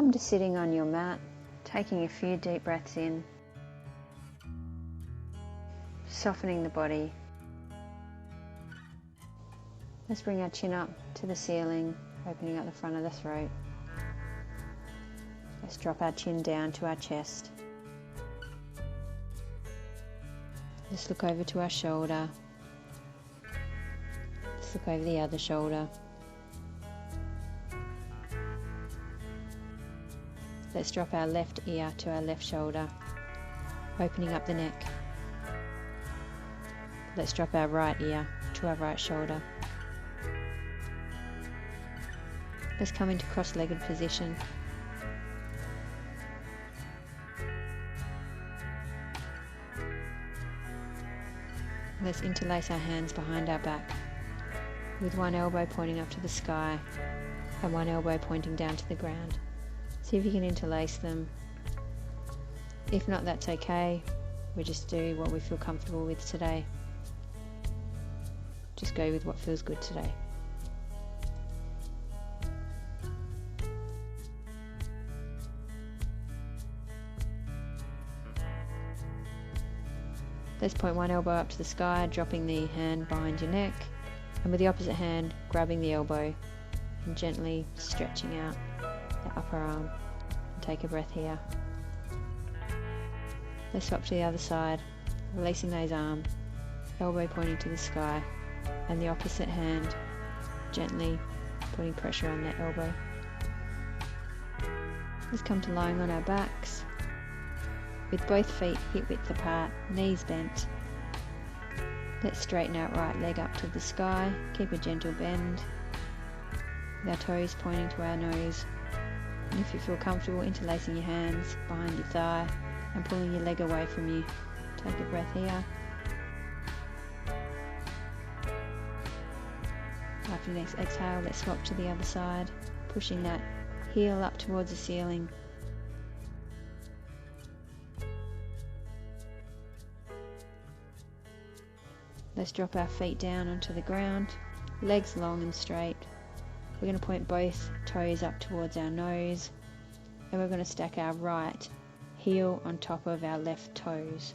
Come to sitting on your mat, taking a few deep breaths in, softening the body. Let's bring our chin up to the ceiling, opening up the front of the throat. Let's drop our chin down to our chest. Let's look over to our shoulder. Let's look over the other shoulder. Let's drop our left ear to our left shoulder, opening up the neck. Let's drop our right ear to our right shoulder. Let's come into cross-legged position. Let's interlace our hands behind our back, with one elbow pointing up to the sky and one elbow pointing down to the ground. See if you can interlace them. If not, that's okay. We just do what we feel comfortable with today. Just go with what feels good today. Let's point one elbow up to the sky, dropping the hand behind your neck, and with the opposite hand grabbing the elbow and gently stretching out the upper arm. And take a breath here. Let's swap to the other side, releasing those arms, elbow pointing to the sky, and the opposite hand gently putting pressure on that elbow. Let's come to lying on our backs, with both feet hip width apart, knees bent. Let's straighten our right leg up to the sky, keep a gentle bend, with our toes pointing to our nose. And if you feel comfortable, interlacing your hands behind your thigh and pulling your leg away from you. Take a breath here. After the next exhale, let's swap to the other side, pushing that heel up towards the ceiling. Let's drop our feet down onto the ground, legs long and straight. We're going to point both toes up towards our nose, and we're going to stack our right heel on top of our left toes.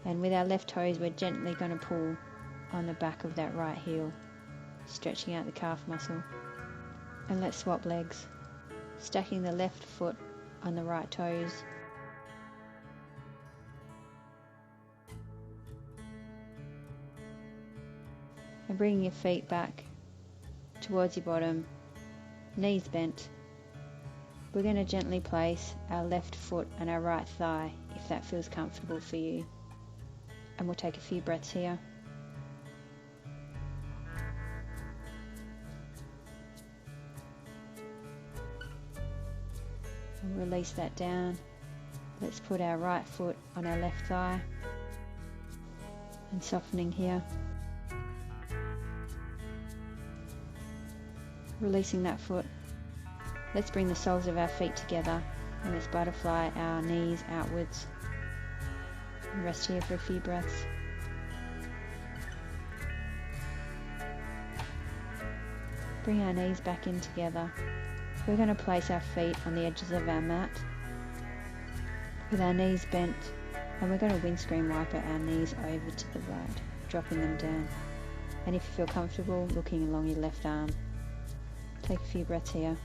And with our left toes, we're gently going to pull on the back of that right heel, stretching out the calf muscle. And let's swap legs, stacking the left foot on the right toes. And bringing your feet back towards your bottom, knees bent. We're going to gently place our left foot on our right thigh if that feels comfortable for you. And we'll take a few breaths here. And release that down. Let's put our right foot on our left thigh and softening here. Releasing that foot. Let's bring the soles of our feet together and let's butterfly our knees outwards. And rest here for a few breaths. Bring our knees back in together. We're going to place our feet on the edges of our mat with our knees bent, and we're going to windscreen wiper our knees over to the right, dropping them down. And if you feel comfortable, looking along your left arm. Take a few breaths here.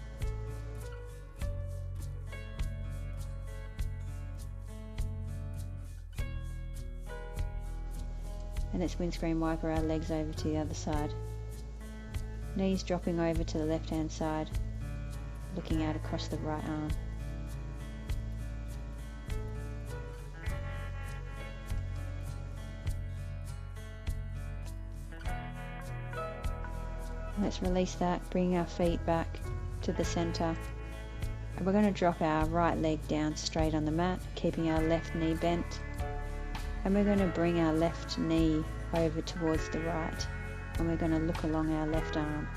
And let's windscreen wiper our legs over to the other side. Knees dropping over to the left hand side, looking out across the right arm. Let's release that, bring our feet back to the center. And we're going to drop our right leg down straight on the mat, keeping our left knee bent. And we're going to bring our left knee over towards the right. And we're going to look along our left arm.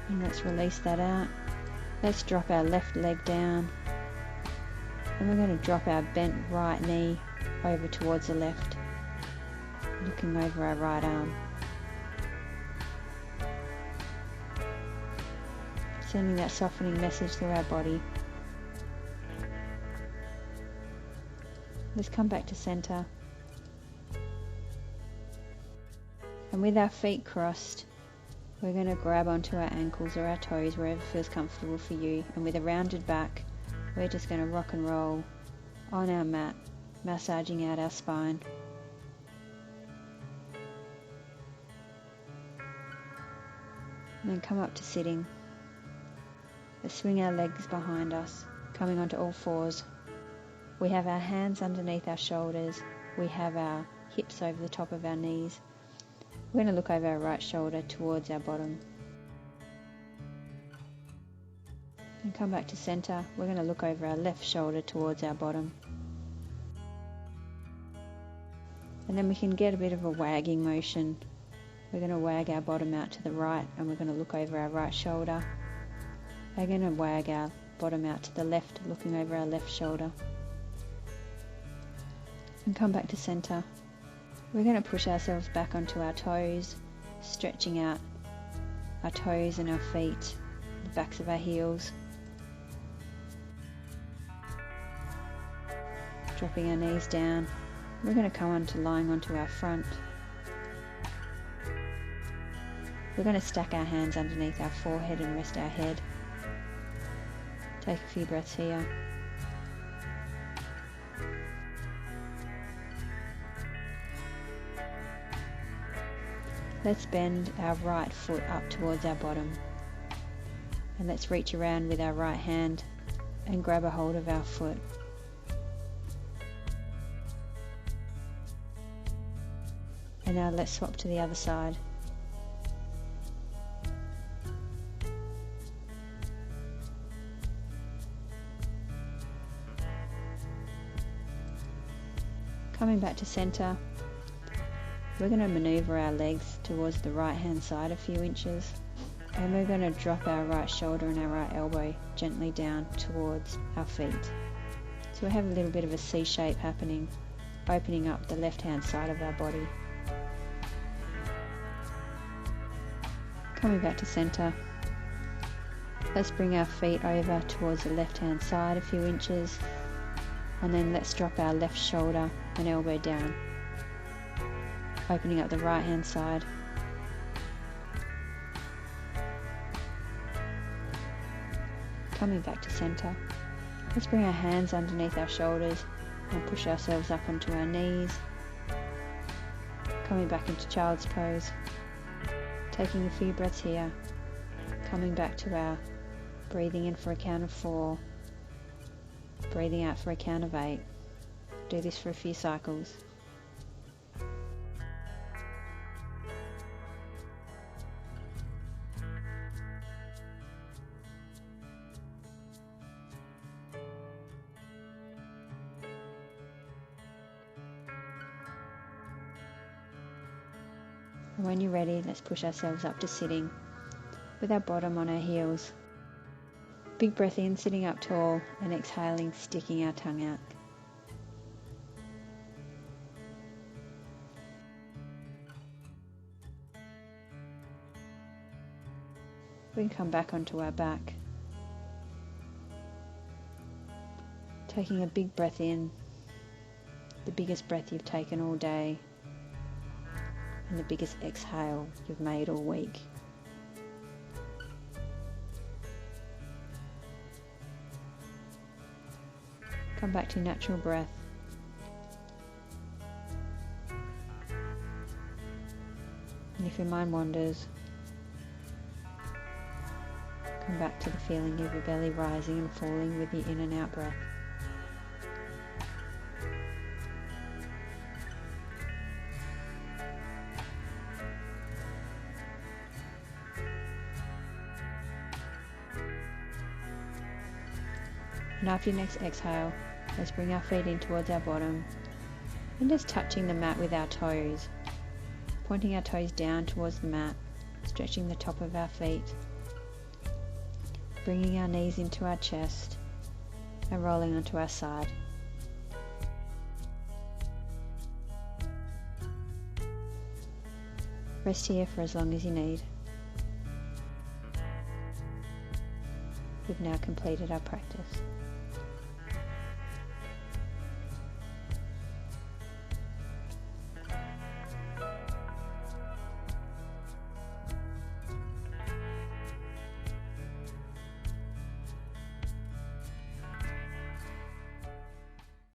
And let's release that out. Let's drop our left leg down. And we're going to drop our bent right knee over towards the left. looking over our right arm. Sending that softening message through our body. Let's come back to center. And with our feet crossed, we're going to grab onto our ankles or our toes, wherever feels comfortable for you. And with a rounded back, we're just going to rock and roll on our mat, massaging out our spine. And then come up to sitting. Let's swing our legs behind us, coming onto all fours. We have our hands underneath our shoulders. We have our hips over the top of our knees. We're going to look over our right shoulder towards our bottom. And come back to center. We're going to look over our left shoulder towards our bottom. And then we can get a bit of a wagging motion. We're going to wag our bottom out to the right, and we're going to look over our right shoulder. We're going to wag our bottom out to the left, looking over our left shoulder. And come back to center. We're going to push ourselves back onto our toes, stretching out our toes and our feet, the backs of our heels. Dropping our knees down. We're going to come onto lying onto our front. We're going to stack our hands underneath our forehead and rest our head. Take a few breaths here. Let's bend our right foot up towards our bottom. And let's reach around with our right hand and grab a hold of our foot. And now let's swap to the other side. Coming back to center, we're going to maneuver our legs towards the right hand side a few inches, and we're going to drop our right shoulder and our right elbow gently down towards our feet. So we have a little bit of a C shape happening, opening up the left hand side of our body. Coming back to center, let's bring our feet over towards the left hand side a few inches, and then let's drop our left shoulder and elbow down, opening up the right hand side. Coming back to center, let's bring our hands underneath our shoulders and push ourselves up onto our knees, coming back into child's pose. Taking a few breaths here, coming back to our breathing in for a count of 4, breathing out for a count of 8. Do this for a few cycles. And when you're ready, let's push ourselves up to sitting with our bottom on our heels. Big breath in, sitting up tall, and exhaling, sticking our tongue out. We can come back onto our back. Taking a big breath in, the biggest breath you've taken all day, and the biggest exhale you've made all week. Come back to natural breath. And if your mind wanders, come back to the feeling of your belly rising and falling with your in and out breath. And after your next exhale, let's bring our feet in towards our bottom and just touching the mat with our toes, pointing our toes down towards the mat, stretching the top of our feet, bringing our knees into our chest and rolling onto our side. Rest here for as long as you need. We've now completed our practice.